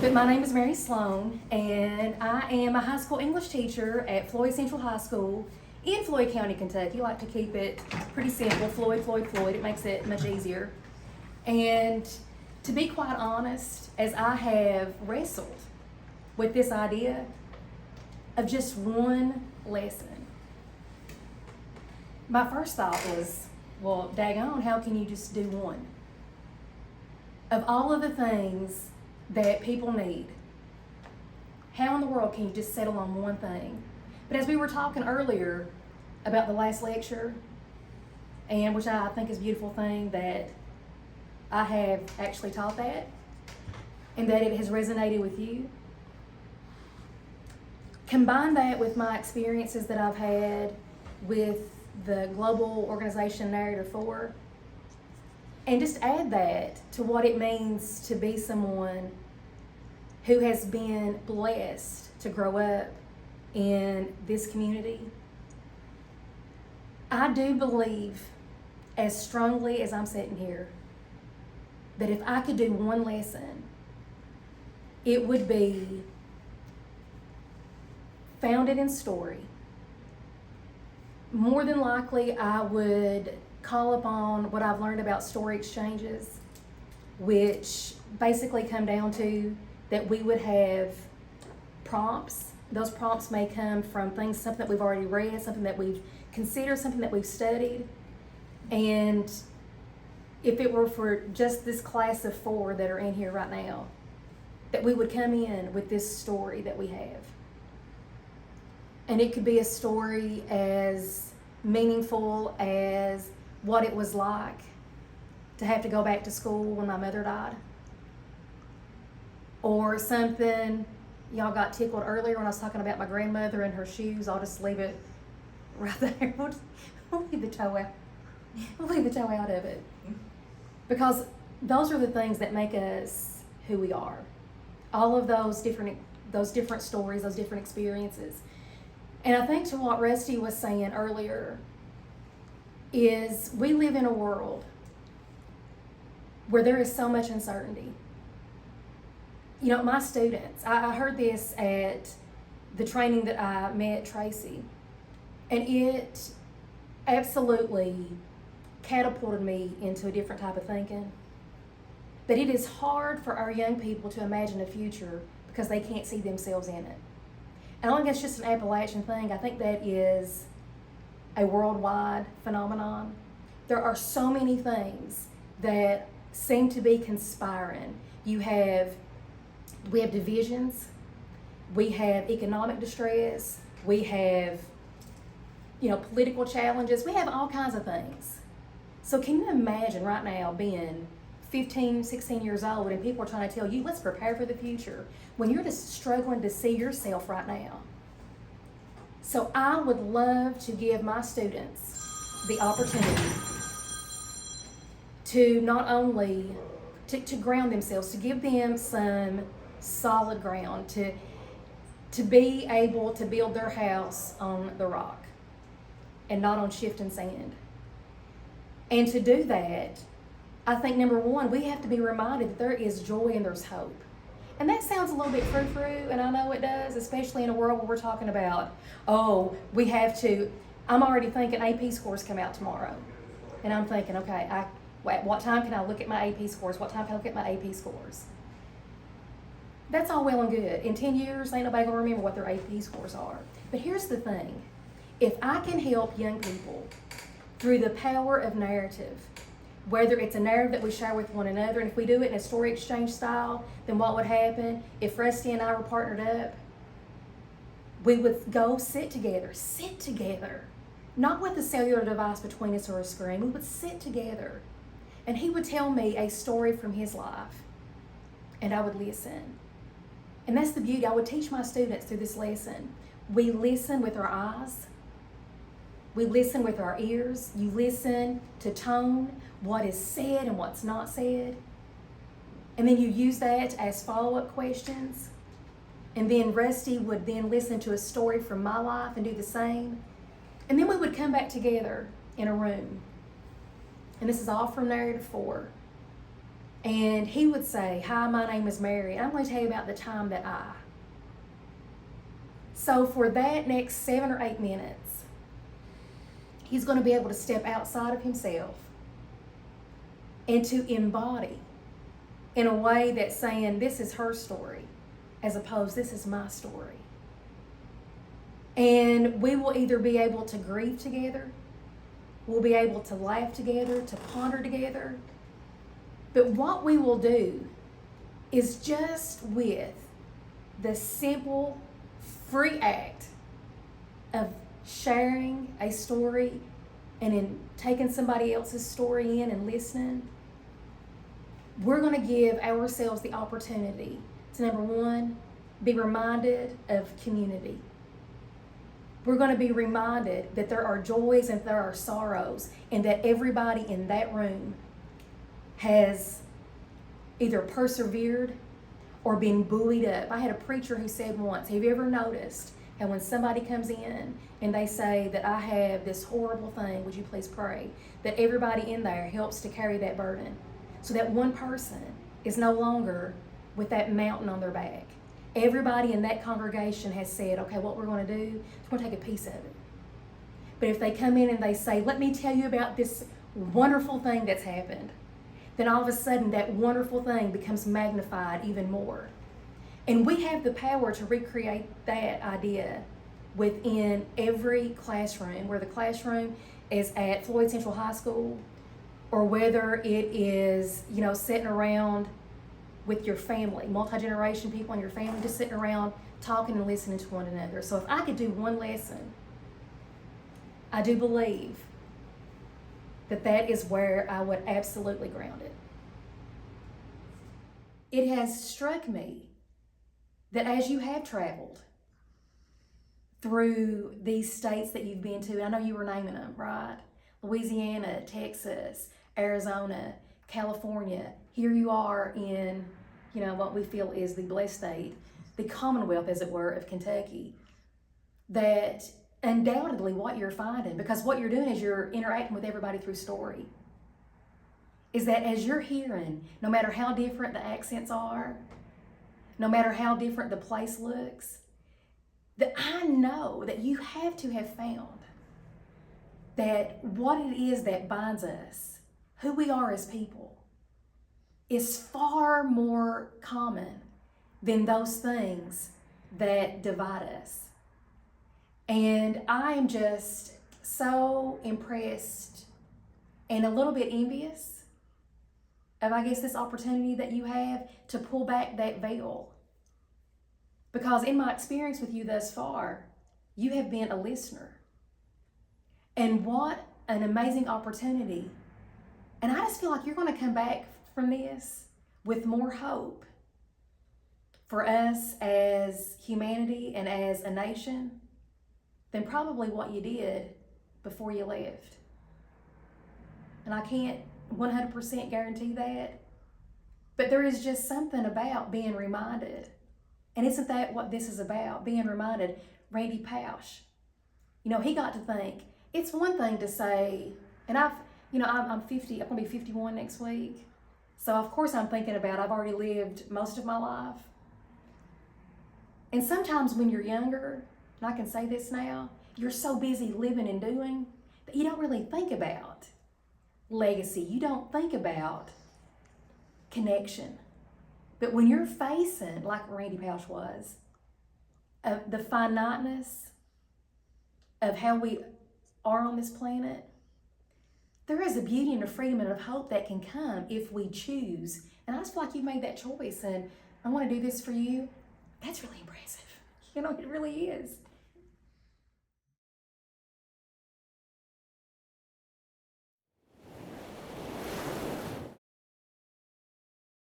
But my name is Mary Slone, and I am a high school English teacher at Floyd Central High School in Floyd County, Kentucky. I like to keep it pretty simple, Floyd, Floyd, Floyd. It makes it much easier. And to be quite honest, as I have wrestled with this idea of just one lesson, my first thought was, well, daggone, how can you just do one? Of all of the things that people need, how in the world can you just settle on one thing? But as we were talking earlier about the last lecture, and which I think is a beautiful thing that I have actually taught that, and that it has resonated with you. Combine that with my experiences that I've had with the global organization Narrative 4, and just add that to what it means to be someone who has been blessed to grow up in this community. I do believe, as strongly as I'm sitting here, that if I could do one lesson, it would be founded in story. More than likely, I would call upon what I've learned about story exchanges, which basically come down to that we would have prompts. Those prompts may come from things, something that we've already read, something that we've considered, something that we've studied. And if it were for just this class of 4 that are in here right now, that we would come in with this story that we have. And it could be a story as meaningful as what it was like to have to go back to school when my mother died. Or something, y'all got tickled earlier when I was talking about my grandmother and her shoes. I'll just leave it right there. We'll leave the toe out. We'll leave the toe out of it. Because those are the things that make us who we are. All of those different stories, those different experiences. And I think to what Rusty was saying earlier is we live in a world where there is so much uncertainty. You know, my students, I heard this at the training that I met Tracy, and it absolutely catapulted me into a different type of thinking. That it is hard for our young people to imagine a future because they can't see themselves in it. And I don't think it's just an Appalachian thing. I think that is a worldwide phenomenon. There are so many things that seem to be conspiring. We have divisions, we have economic distress, we have, political challenges, we have all kinds of things. So can you imagine right now being 15, 16 years old and people are trying to tell you, let's prepare for the future, when you're just struggling to see yourself right now? So I would love to give my students the opportunity to not only to ground themselves, to give them some solid ground, to be able to build their house on the rock and not on shifting sand. And to do that, I think number one, we have to be reminded that there is joy and there's hope. And that sounds a little bit frou-frou, and I know it does, especially in a world where we're talking about, I'm already thinking AP scores come out tomorrow. And I'm thinking, okay, at what time can I look at my AP scores? What time can I look at my AP scores? That's all well and good. In 10 years, ain't nobody gonna remember what their AP scores are. But here's the thing. If I can help young people through the power of narrative, whether it's a narrative that we share with one another, and if we do it in a story exchange style, then what would happen if Rusty and I were partnered up? We would go sit together, not with a cellular device between us or a screen. We would sit together, and he would tell me a story from his life, and I would listen. And that's the beauty. I would teach my students through this lesson. We listen with our eyes. We listen with our ears. You listen to tone, what is said and what's not said. And then you use that as follow-up questions. And then Rusty would then listen to a story from my life and do the same. And then we would come back together in a room. And this is all from Narrative 4. And he would say, "Hi, my name is Mary. I'm going to tell you about the time that I." So for that next 7 or 8 minutes, he's going to be able to step outside of himself and to embody in a way that's saying, this is her story, as opposed, this is my story. And we will either be able to grieve together, we'll be able to laugh together, to ponder together. But what we will do is just with the simple, free act of sharing a story and in taking somebody else's story in and listening, we're going to give ourselves the opportunity to, number one, be reminded of community. We're going to be reminded that there are joys and there are sorrows, and that everybody in that room has either persevered or been buoyed up. I had a preacher who said once, have you ever noticed how when somebody comes in and they say that I have this horrible thing, would you please pray, that everybody in there helps to carry that burden, so that one person is no longer with that mountain on their back. Everybody in that congregation has said, okay, what we're going to do is we're going to take a piece of it. But if they come in and they say, let me tell you about this wonderful thing that's happened, then all of a sudden that wonderful thing becomes magnified even more. And we have the power to recreate that idea within every classroom, where the classroom is at Floyd Central High School, or whether it is, sitting around with your family, multi-generation people in your family, just sitting around talking and listening to one another. So if I could do one lesson, I do believe that is where I would absolutely ground it. It has struck me that as you have traveled through these states that you've been to, I know you were naming them, right? Louisiana, Texas, Arizona, California. Here you are in, what we feel is the blessed state, the Commonwealth, as it were, of Kentucky. That undoubtedly what you're finding, because what you're doing is you're interacting with everybody through story, is that as you're hearing, no matter how different the accents are, no matter how different the place looks, that I know that you have to have found that what it is that binds us, who we are as people, is far more common than those things that divide us. And I am just so impressed and a little bit envious of, I guess, this opportunity that you have to pull back that veil. Because in my experience with you thus far, you have been a listener. And what an amazing opportunity. And I just feel like you're going to come back from this with more hope for us as humanity and as a nation than probably what you did before you left. And I can't 100% guarantee that, but there is just something about being reminded. And isn't that what this is about? Being reminded. Randy Pausch, he got to think, it's one thing to say, and I'm 50, I'm gonna be 51 next week. So of course I'm thinking about, I've already lived most of my life. And sometimes when you're younger, and I can say this now, you're so busy living and doing that you don't really think about legacy. You don't think about connection. But when you're facing, like Randy Pausch was, the finiteness of how we are on this planet, there is a beauty and a freedom and a hope that can come if we choose. And I just feel like you made that choice, and I want to do this for you. That's really impressive. It really is.